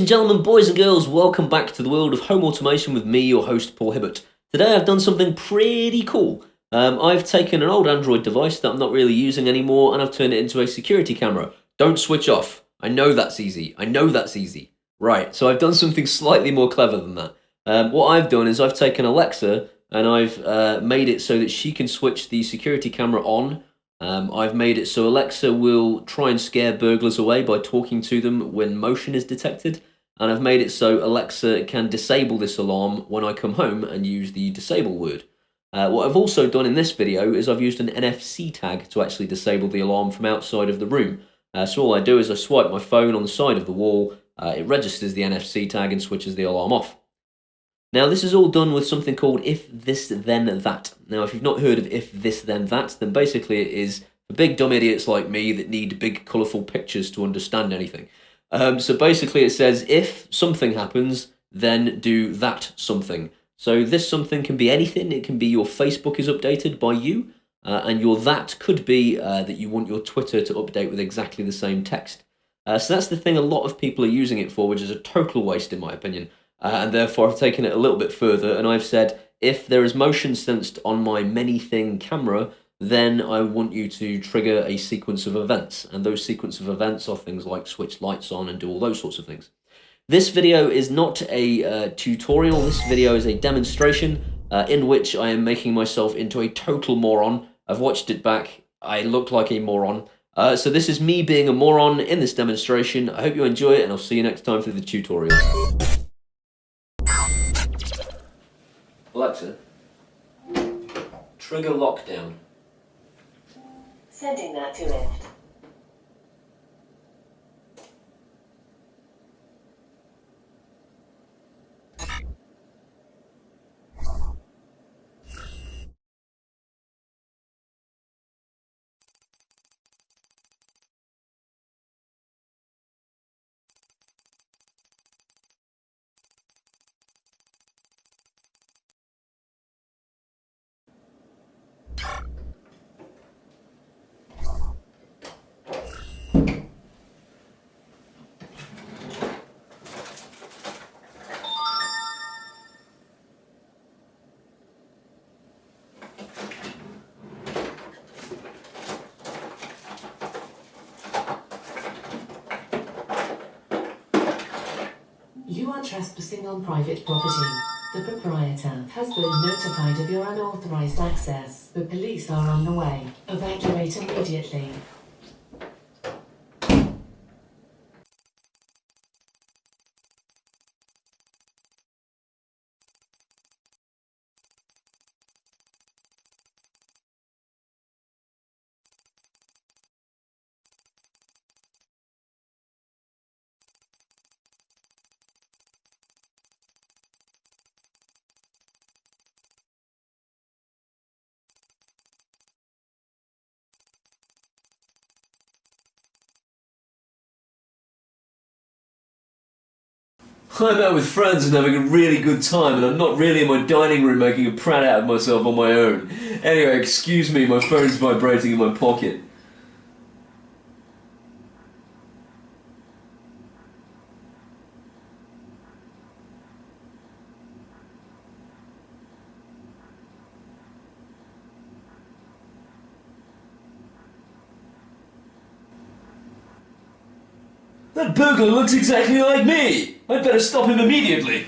and gentlemen, boys and girls, welcome back to the world of home automation with me, your host, Paul Hibbert. Today I've done something pretty cool. I've taken an old Android device that I'm not really using anymore and I've turned it into a security camera. Don't switch off. I know that's easy. Right, so I've done something slightly more clever than that. What I've done is I've taken Alexa and I've made it so that she can switch the security camera on. I've made it so Alexa will try and scare burglars away by talking to them when motion is detected. And I've made it so Alexa can disable this alarm when I come home and use the disable word. What I've also done in this video is I've used an NFC tag to actually disable the alarm from outside of the room. So all I do is I swipe my phone on the side of the wall, it registers the NFC tag and switches the alarm off. Now this is all done with something called if this then that. Now if you've not heard of if this then that, then basically it is for big dumb idiots like me that need big colourful pictures to understand anything. So basically it says if something happens, then do that something. So this something can be anything. It can be your Facebook is updated by you, and your that could be that you want your Twitter to update with exactly the same text. So that's the thing a lot of people are using it for, which is a total waste in my opinion. And therefore I've taken it a little bit further and I've said, if there is motion sensed on my many-thing camera, then I want you to trigger a sequence of events. And those sequence of events are things like switch lights on and do all those sorts of things. This video is not a tutorial, this video is a demonstration in which I am making myself into a total moron. I've watched it back, I look like a moron. So this is me being a moron in this demonstration. I hope you enjoy it and I'll see you next time for the tutorial. Alexa, trigger lockdown. Sending that to lift. You are trespassing on private property. The proprietor has been notified of your unauthorized access. The police are on the way. Evacuate immediately. I'm out with friends and having a really good time and I'm not really in my dining room making a prat out of myself on my own. Anyway, excuse me, my phone's vibrating in my pocket. That burglar looks exactly like me! I'd better stop him immediately!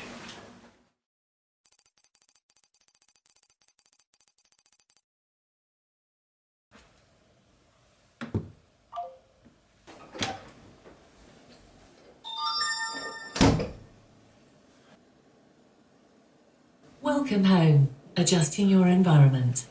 Welcome home. Adjusting your environment.